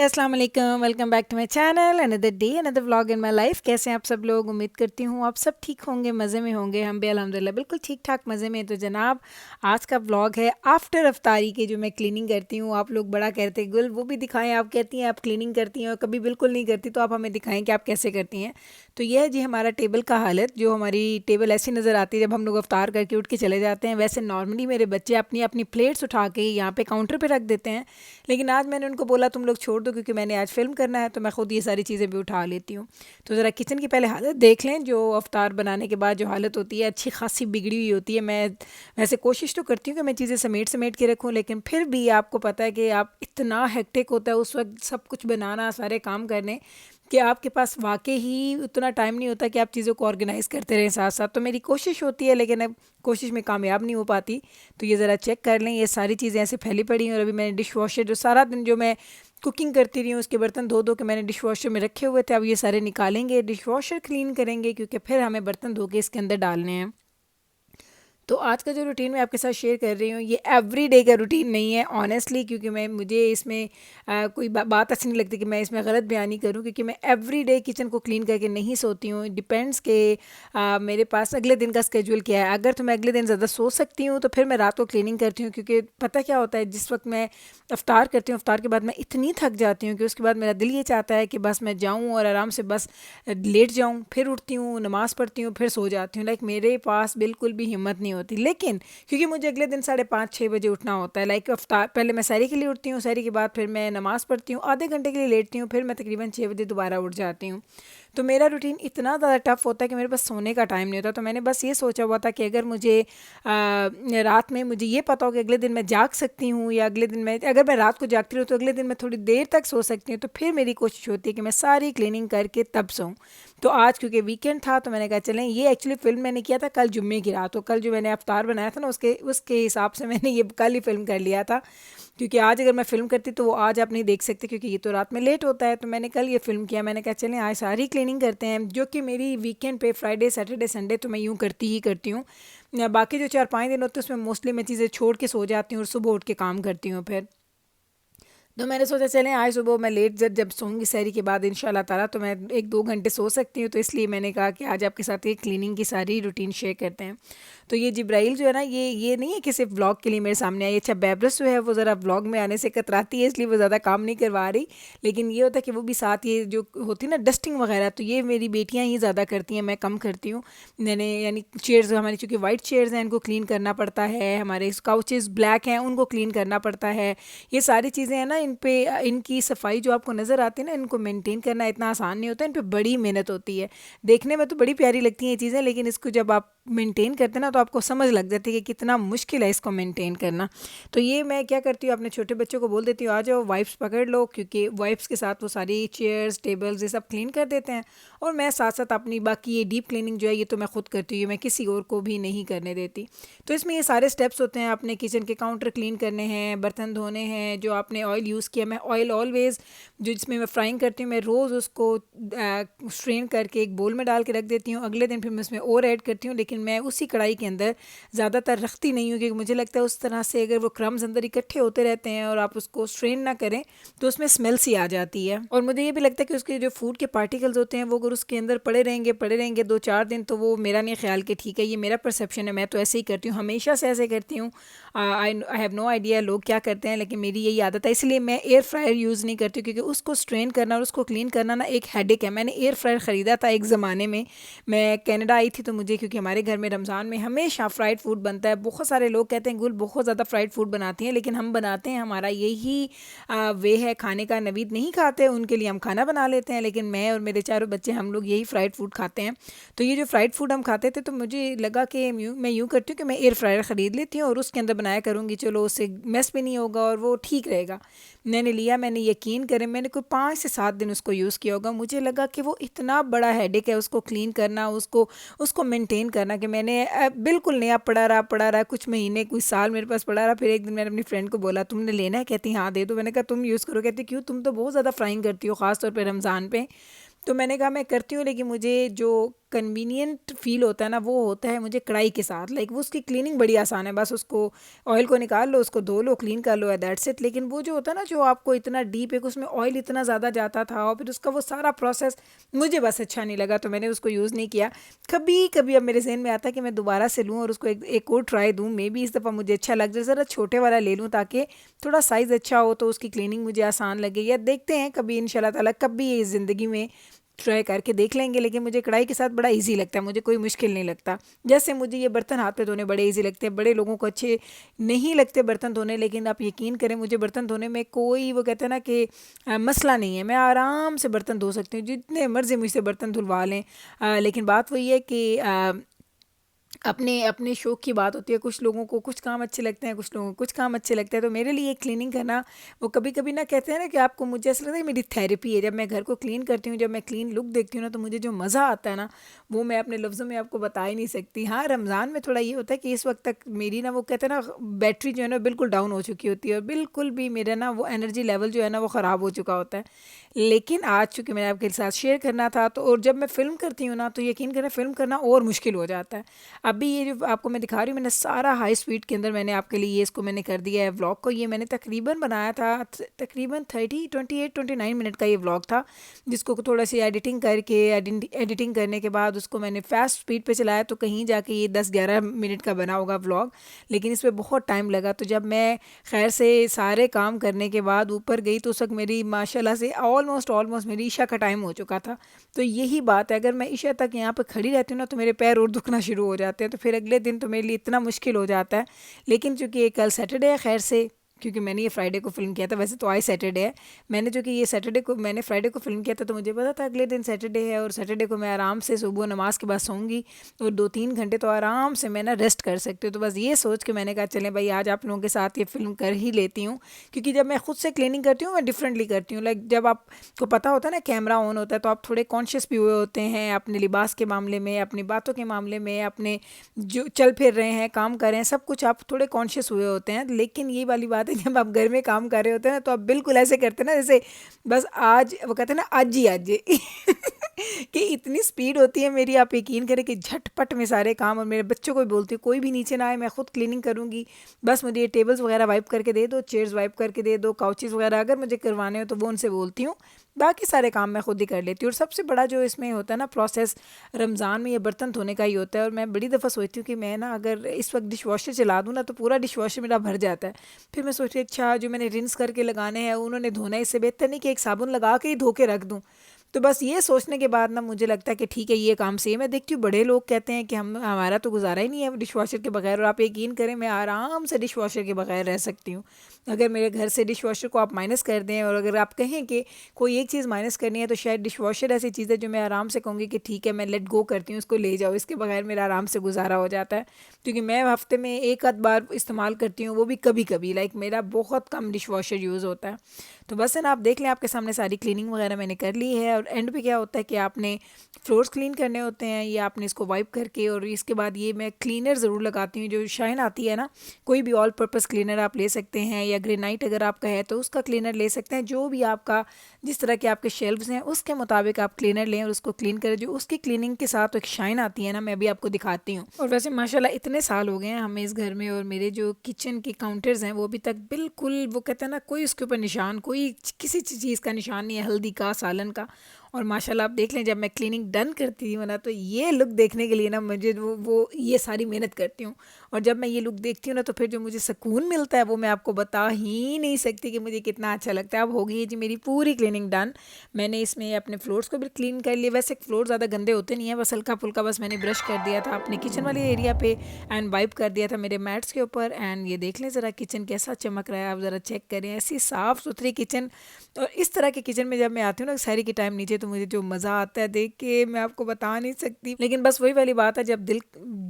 अस्सलाम वालेकुम, welcome back to my channel. Another day another vlog in my life. कैसे हैं आप सब लोग? उम्मीद करती हूँ आप सब ठीक होंगे, मज़े में होंगे। हम भी अल्हम्दुलिल्लाह बिल्कुल ठीक ठाक मज़े में। तो जनाब, आज का व्लॉग है आफ्टर अफ्तारी के, जो मैं क्लीनिंग करती हूँ। आप लोग बड़ा कहते हैं गुल वो भी दिखाएं, आप कहती हैं आप क्लीनिंग करती हैं और कभी बिल्कुल नहीं करती, तो आप हमें दिखाएं कि आप कैसे करती हैं। तो यह है जी हमारा टेबल का हालत। जो हमारी टेबल ऐसी नज़र आती है जब हम लोग अफ्तार करके उठ के चले जाते हैं। वैसे नॉर्मली मेरे बच्चे अपनी अपनी प्लेट्स उठा के यहाँ पे काउंटर पे रख देते हैं, लेकिन आज मैंने उनको बोला तुम लोग छोड़ दो, क्योंकि मैंने आज फ़िल्म करना है, तो मैं ख़ुद ये सारी चीज़ें भी उठा लेती हूँ। तो ज़रा किचन की पहले हालत देख लें। जो अफ्तार बनाने के बाद जो हालत होती है, अच्छी खासी बिगड़ी हुई होती है। मैं वैसे कोशिश तो करती हूँ कि मैं चीज़ें समेट समेट के रखूँ, लेकिन फिर भी आपको पता है कि आप इतना हेक्टिक होता है उस वक्त सब कुछ बनाना, सारे काम करने, कि आपके पास वाक़ई ही उतना टाइम नहीं होता कि आप चीज़ों को ऑर्गेनाइज़ करते रहें साथ साथ। तो मेरी कोशिश होती है, लेकिन अब कोशिश में कामयाब नहीं हो पाती। तो ये ज़रा चेक कर लें, ये सारी चीज़ें ऐसे फैली पड़ी हैं। और अभी मैंने डिश वॉशर, जो सारा दिन जो मैं कुकिंग करती रही हूँ, उसके बर्तन धो धो के मैंने डिश वॉशर में रखे हुए थे, अब ये सारे निकालेंगे, डिश वॉशर क्लीन करेंगे, क्योंकि फिर हमें बर्तन धो के इसके अंदर डालने हैं। तो आज का जो रूटीन मैं आपके साथ शेयर कर रही हूँ, ये एवरी डे का रूटीन नहीं है ऑनेस्टली, क्योंकि मुझे इसमें कोई बात अच्छी नहीं लगती कि मैं इसमें गलत बयानी करूँ, क्योंकि मैं एवरी डे किचन को क्लीन करके नहीं सोती हूँ। डिपेंड्स के मेरे पास अगले दिन का स्केड्यूल क्या है। अगर तो मैं अगले दिन ज़्यादा सो सकती हूँ तो फिर मैं रात को क्लीनिंग करती हूँ, क्योंकि पता क्या होता है, जिस वक्त मैं अफ्तार करती हूँ, अफ्तार के बाद मैं इतनी थक जाती हूँ कि उसके बाद मेरा दिल ये चाहता है कि बस मैं जाऊँ और आराम से बस लेट जाऊँ, फिर उठती हूँ, नमाज़ पढ़ती हूँ, फिर सो जाती हूँ। लाइक मेरे पास बिल्कुल भी हिम्मत नहीं होती। लेकिन क्योंकि मुझे अगले दिन 5:30-6 बजे उठना होता है, लाइक अफ्तार पहले मैं सहरी के लिए उठती हूँ, सहरी के बाद फिर मैं नमाज़ पढ़ती हूँ, आधे घंटे के लिए लेटती हूँ, फिर मैं तकरीबन 6 बजे दोबारा उठ जाती हूँ। तो मेरा रूटीन इतना ज़्यादा टफ होता है कि मेरे पास सोने का टाइम नहीं होता। तो मैंने बस ये सोचा हुआ था कि अगर मुझे रात में मुझे ये पता हो कि अगले दिन मैं जाग सकती हूँ, या अगले दिन मैं अगर मैं रात को जागती रहूँ तो अगले दिन मैं थोड़ी देर तक सो सकती हूँ, तो फिर मेरी कोशिश होती है कि मैं सारी क्लीनिंग करके तब सोऊँ। तो आज क्योंकि वीकेंड था, तो मैंने कहा चलें, ये एक्चुअली फ़िल्म मैंने किया था कल जुम्मे की रात। तो कल जो मैंने अफ्तार बनाया था ना, उसके उसके हिसाब से मैंने ये कल ही फ़िल्म कर लिया था, क्योंकि आज अगर मैं फ़िल्म करती तो वो आज आप नहीं देख सकते, क्योंकि ये तो रात में लेट होता है। तो मैंने कल ये फ़िल्म किया। मैंने कहा चलें आज सारी क्लीनिंग करते हैं, जो कि मेरी वीकेंड पे फ्राइडे सैटरडे संडे तो मैं यूँ करती ही करती हूँ। बाकी जो 4-5 दिन होते हैं उसमें मोस्टली मैं चीज़ें छोड़ के सो जाती हूँ और सुबह उठ के काम करती हूँ फिर। तो मैंने सोचा चलें आज सुबह मैं लेट जब सोऊंगी सहरी के बाद इंशाल्लाह ताला, तो मैं 1-2 घंटे सो सकती हूँ। तो इसलिए मैंने कहा कि आज आपके साथ ये क्लीनिंग की सारी रूटीन शेयर करते हैं। तो ये जिब्राइल जो है ना, ये नहीं है कि सिर्फ व्लॉग के लिए मेरे सामने आई। अच्छा, बेब्रस जो है वो ज़रा व्लॉग में आने से कतराती है, इसलिए वो ज़्यादा काम नहीं करवा रही। लेकिन ये होता है कि वो भी साथ, ये जो होती है ना डस्टिंग वगैरह, तो ये मेरी बेटियाँ ही ज़्यादा करती हैं, मैं कम करती हूँ। मैंने यानी चेयर्स हमारी, चूँकि वाइट चेयर्स हैं, इनको क्लीन करना पड़ता है। हमारे काउचेज़ ब्लैक हैं, उनको क्लीन करना पड़ता है। ये सारी चीज़ें हैं ना, इन पे इनकी सफाई जो आपको नज़र आती है ना, इनको मेंटेन करना इतना आसान नहीं होता, इन पे बड़ी मेहनत होती है। देखने में तो बड़ी प्यारी लगती हैं ये चीज़ें, लेकिन इसको जब आप मेंटेन करते हैं ना, तो आपको समझ लग जाती है कि कितना मुश्किल है इसको मेंटेन करना। तो ये मैं क्या करती हूँ, अपने छोटे बच्चों को बोल देती हूँ आ जाओ वाइप्स पकड़ लो, क्योंकि वाइप्स के साथ वो सारी चेयर्स टेबल्स ये सब क्लीन कर देते हैं। और मैं साथ साथ अपनी बाकी ये डीप क्लीनिंग जो है, ये तो मैं खुद करती हूँ, मैं किसी और को भी नहीं करने देती। तो इसमें ये सारे स्टेप्स होते हैं। अपने किचन के काउंटर क्लीन करने हैं, बर्तन धोने हैं, जो आपने ऑयल यूज़ किया, मैं ऑयल ऑलवेज़ जो जिसमें मैं फ्राइंग करती हूँ, मैं रोज़ उसको स्ट्रेन करके एक बोल में डाल के रख देती हूँ। अगले दिन फिर मैं उसमें और ऐड करती हूँ, लेकिन मैं उसी कढ़ाई के अंदर ज़्यादातर रखती नहीं हूँ, क्योंकि मुझे लगता है उस तरह से अगर वो क्रम्स अंदर इकट्ठे होते रहते हैं और आप उसको स्ट्रेन ना करें, तो उसमें स्मेल सी आ जाती है। और मुझे ये भी लगता है कि उसके जो फूड के पार्टिकल्स होते हैं, वो अगर उसके अंदर पड़े रहेंगे 2-4 दिन, तो वो मेरा नहीं ख्याल कि ठीक है। ये मेरा परसेप्शन है, मैं तो ऐसे ही करती हूँ, हमेशा से ऐसे करती हूँ। आई हैव नो आइडिया लोग क्या करते हैं, लेकिन मेरी यही आदत है। इसलिए मैं एयर फ्रायर यूज़ नहीं करती, क्योंकि उसको स्ट्रेन करना और उसको क्लीन करना ना एक हेडेक है। मैंने एयर फ्रायर ख़रीदा था एक ज़माने में, मैं कनाडा आई थी, तो मुझे, क्योंकि हमारे घर में रमज़ान में हमेशा फ्राइड फूड बनता है। बहुत सारे लोग कहते हैं गुल बहुत ज़्यादा फ्राइड फूड बनाती हैं, लेकिन हम बनाते हैं, हमारा यही वे है खाने का। नवीद नहीं खाते, उनके लिए हम खाना बना लेते हैं, लेकिन मैं और मेरे चारों बच्चे हम लोग यही फ्राइड फूड खाते हैं। तो ये जो फ्राइड फूड हम खाते थे, तो मुझे लगा कि मैं यूँ करती हूँ कि मैं एयर फ्रायर ख़रीद लेती हूँ और उसके अंदर बनाया करूँगी, चलो उससे मेस भी नहीं होगा और वो ठीक रहेगा। मैंने लिया, मैंने यकीन करें, मैंने कोई 5 से 7 दिन उसको यूज़ किया होगा। मुझे लगा कि वो इतना बड़ा हेडेक है उसको क्लीन करना, उसको उसको मेंटेन करना, कि मैंने बिल्कुल नया पड़ा रहा कुछ महीने कुछ साल मेरे पास पड़ा रहा। फिर एक दिन मैंने अपनी फ्रेंड को बोला तुमने लेना है? कहती हाँ दे दो। मैंने कहा तुम यूज़ करो? कहती क्यों, तुम तो बहुत ज़्यादा फ्राइंग करती हो, ख़ास तौर पर रमज़ान पे। तो मैंने कहा मैं करती हूँ, लेकिन मुझे जो कन्वीनियंट फ़ील होता है ना वो होता है मुझे कढ़ाई के साथ। लाइक वो उसकी क्लीनिंग बड़ी आसान है, बस उसको ऑयल को निकाल लो, उसको धो लो, क्लीन कर लो, दैट्स इट। लेकिन वो जो होता है ना जो आपको इतना डीप है, उसमें ऑयल इतना ज़्यादा जाता था और फिर उसका वो सारा प्रोसेस मुझे बस अच्छा नहीं लगा, तो मैंने उसको यूज़ नहीं किया। कभी कभी अब मेरे जहन में आता है कि मैं दोबारा से लूँ और उसको एक और ट्राई दूँ, मे बी इस दफ़ा मुझे अच्छा लग जाए, ज़रा छोटे वाला ले लूँ ताकि थोड़ा साइज़ अच्छा हो तो उसकी क्लीनिंग मुझे आसान लगे। या देखते हैं कभी इंशाल्लाह ताला, कभी इस ज़िंदगी में ट्राई करके देख लेंगे। लेकिन मुझे कढ़ाई के साथ बड़ा इजी लगता है, मुझे कोई मुश्किल नहीं लगता। जैसे मुझे ये बर्तन हाथ पे धोने बड़े इजी लगते हैं, बड़े लोगों को अच्छे नहीं लगते बर्तन धोने, लेकिन आप यकीन करें मुझे बर्तन धोने में कोई वो कहते हैं ना कि मसला नहीं है। मैं आराम से बर्तन धो सकती हूँ, जितने मर्जी मुझसे बर्तन धुलवा लें। लेकिन बात वही है कि अपने अपने शौक़ की बात होती है। कुछ लोगों को कुछ काम अच्छे लगते हैं, कुछ लोगों को कुछ काम अच्छे लगते हैं। तो मेरे लिए क्लीनिंग करना वो कभी कभी ना कहते हैं ना कि आपको, मुझे ऐसा लगता है मेरी थेरेपी है। जब मैं घर को क्लीन करती हूँ, जब मैं क्लीन लुक देखती हूँ ना, तो मुझे जो मज़ा आता है ना वो मैं अपने लफ्ज़ों में आपको बता ही नहीं सकती। हाँ, रमज़ान में थोड़ा ये होता है कि इस वक्त तक मेरी ना वो कहते हैं ना बैटरी जो है ना बिल्कुल डाउन हो चुकी होती है और बिल्कुल भी मेरा ना वो एनर्जी लेवल जो है ना वो ख़राब हो चुका होता है। लेकिन आज चूँकि मैंने आपके साथ शेयर करना था, तो और जब मैं फ़िल्म करती हूँ ना तो यकीन करें फ़िल्म करना और मुश्किल हो जाता है। अभी ये जो आपको मैं दिखा रही हूँ, मैंने सारा हाई स्पीड के अंदर मैंने आपके लिए ये इसको मैंने कर दिया है व्लॉग को। ये मैंने तकरीबन बनाया था तकरीबन 28-29 मिनट का ये व्लॉग था, जिसको थोड़ा सी एडिटिंग करके एडिटिंग करने के बाद उसको मैंने फास्ट स्पीड पे चलाया, तो कहीं जाके ये 10-11 मिनट का बना होगा व्लॉग। लेकिन इसमें बहुत टाइम लगा। तो जब मैं खैर से सारे काम करने के बाद ऊपर गई तो उस वक्त मेरी माशाल्लाह से ऑलमोस्ट मेरी ईशा का टाइम हो चुका था। तो यही बात है, अगर मैं ईशा तक यहाँ पर खड़ी रहती हूँ ना तो मेरे पैर और दुखना शुरू हो जाते हैं, तो फिर अगले दिन तो मेरे लिए इतना मुश्किल हो जाता है। लेकिन चूँकि ये कल सैटरडे है, खैर से क्योंकि मैंने ये फ्राइडे को फ़िल्म किया था, वैसे तो आज सैटरडे है। मैंने जो कि ये सैटरडे को मैंने फ्राइडे को फ़िल्म किया था, तो मुझे पता था अगले दिन सैटरडे है और सैटरडे को मैं आराम से सुबह नमाज़ के बाद सोऊंगी और 2-3 घंटे तो आराम से मैं ना रेस्ट कर सकती हूँ। तो बस ये सोच के मैंने कहा चलें भाई आज आप लोगों के साथ ये फ़िल्म कर ही लेती हूँ, क्योंकि जब मैं खुद से क्लीनिंग करती हूँ मैं डिफरेंटली करती हूँ। लाइक जब आपको पता होता है ना कैमरा ऑन होता है, तो आप थोड़े कॉन्शियस भी हुए होते हैं अपने लिबास के मामले में, अपनी बातों के मामले में, अपने जो चल फिर रहे हैं, काम कर रहे हैं, सब कुछ आप थोड़े कॉन्शियस हुए होते हैं। लेकिन ये वाली बात है जब आप घर में काम कर रहे होते हैं ना, तो आप बिल्कुल ऐसे करते हैं ना जैसे बस आज वो कहते हैं ना आज ही कि इतनी स्पीड होती है मेरी, आप यकीन करें कि झटपट में सारे काम। और मेरे बच्चों को भी बोलती हूँ कोई भी नीचे ना आए, मैं खुद क्लीनिंग करूँगी, बस मुझे ये टेबल्स वगैरह वाइप करके दे दो, चेयर्स वाइप करके दे दो, काउचेज़ वगैरह अगर मुझे करवाने हो तो वो उनसे बोलती हूँ। बाकी सारे काम मैं खुद ही कर लेती हूँ। और सबसे बड़ा जो इसमें होता है ना प्रोसेस रमज़ान में, ये बर्तन धोने का ही होता है। और मैं बड़ी दफ़ा सोचती हूँ कि मैं ना अगर इस वक्त डिश वॉशर चला दूँ ना तो पूरा डिश वॉशर मेरा भर जाता है। फिर मैं सोचती हूँ अच्छा जो मैंने रिंस करके लगाने हैं उन्होंने धोना है, इससे बेहतर नहीं कि एक साबुन लगा के ही धो के रख दूँ। तो बस ये सोचने के बाद ना मुझे लगता है कि ठीक है ये काम सही है। मैं देखती हूँ बड़े लोग कहते हैं कि हमारा तो गुजारा ही नहीं है डिश वॉशर के बगैर, और आप यकीन करें मैं आराम से डिश वॉशर के बगैर रह सकती हूँ। अगर मेरे घर से डिश वॉशर को आप माइनस कर दें और अगर आप कहें कि कोई एक चीज़ माइनस करनी है, तो शायद डिश वॉशर ऐसी चीज़ है जो मैं आराम से कहूँगी कि ठीक है मैं लेट गो करती हूँ, इसको ले जाओ, इसके बगैर मेरा आराम से गुजारा हो जाता है। क्योंकि मैं हफ्ते में एक आध बार इस्तेमाल करती हूँ, वो भी कभी कभी। लाइक मेरा बहुत कम डिश वॉशर यूज़ होता है। तो बस है ना, आप देख लें आपके सामने सारी क्लीनिंग वगैरह मैंने कर ली है। और एंड पे क्या होता है कि आपने फ्लोर्स क्लीन करने होते हैं, ये आपने इसको वाइप करके, और इसके बाद ये मैं क्लीनर ज़रूर लगाती हूँ जो शाइन आती है ना, कोई भी ऑल पर्पस क्लीनर आप ले सकते हैं, या ग्रेनाइट अगर आपका है तो उसका क्लीनर ले सकते हैं। जो भी आपका जिस तरह के आपके शेल्व्स हैं उसके मुताबिक आप क्लीनर लें और उसको क्लीन करें। जो उसकी क्लीनिंग के साथ एक शाइन आती है ना, मैं अभी आपको दिखाती हूँ। और वैसे माशाल्लाह इतने साल हो गए हैं हमें इस घर में, और मेरे जो किचन के काउंटर्स हैं वो अभी तक बिल्कुल वो कहते हैं ना कोई उसके ऊपर निशान, कोई किसी चीज़ का निशान नहीं है, हल्दी का, सालन का। और माशाल्लाह आप देख लें जब मैं क्लीनिंग डन करती हूँ ना, तो ये लुक देखने के लिए ना मुझे वो ये सारी मेहनत करती हूँ। और जब मैं ये लुक देखती हूँ ना तो फिर जो मुझे सुकून मिलता है वो मैं आपको बता ही नहीं सकती कि मुझे कितना अच्छा लगता है। अब हो गई है जी मेरी पूरी क्लीनिंग डन। मैंने इसमें अपने फ्लोर्स को भी क्लीन कर लिया। वैसे फ्लोर ज़्यादा गंदे होते नहीं हैं, बस हल्का फुल्का बस मैंने ब्रश कर दिया था अपने किचन वाले एरिया पे एंड वाइप कर दिया था मेरे मैट्स के ऊपर। एंड ये देख लें ज़रा किचन कैसा चमक रहा है, आप ज़रा चेक करें, ऐसी साफ़ सुथरी किचन। और इस तरह के किचन में जब मैं आती हूँ ना सहरी के टाइम नीचे, तो मुझे जो मज़ा आता है देख के मैं आपको बता नहीं सकती। लेकिन बस वही वाली बात है, जब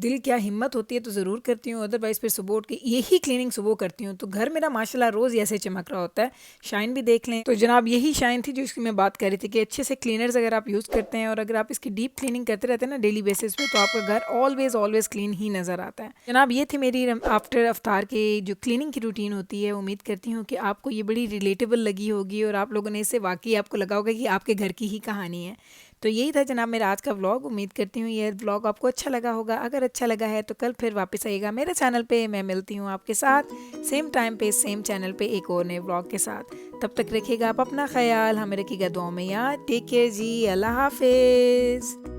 दिल क्या हिम्मत होती है तो ज़रूर करती हूँ, अदरवाइज़ फिर सुबह उठ के यही क्लीनिंग सुबह करती हूँ। तो घर मेरा माशाल्लाह रोज़ ऐसे चमक रहा होता है। शाइन भी देख लें, तो जनाब यही शाइन थी जो इसकी मैं बात कर रही थी कि अच्छे से क्लीनर्स अगर आप यूज़ करते हैं और अगर आप इसकी डीप क्लीनिंग करते रहते हैं ना डेली बेसिस पे, तो आपका घर ऑलवेज़ क्लीन ही नज़र आता है। जनाब ये थी मेरी आफ्टर अफ्तार के जो क्लीनिंग की रूटीन होती है। उम्मीद करती हूँ कि आपको ये बड़ी रिलेटेबल लगी होगी और आप लोगों ने इससे वाकई आपको लगा होगा कि आपके घर की ही की कहानी है। तो यही था जनाब मेरा आज का व्लॉग। उम्मीद करती हूँ ये व्लॉग आपको अच्छा लगा होगा। अगर अच्छा लगा है तो कल फिर वापस आइएगा मेरे चैनल पे। मैं मिलती हूँ आपके साथ सेम टाइम पे सेम चैनल पे एक और नए व्लॉग के साथ। तब तक रखिएगा आप अपना ख्याल, हमें रखिएगा दुआओं में याद। टेक केयर जी, अल्लाह हाफिज़।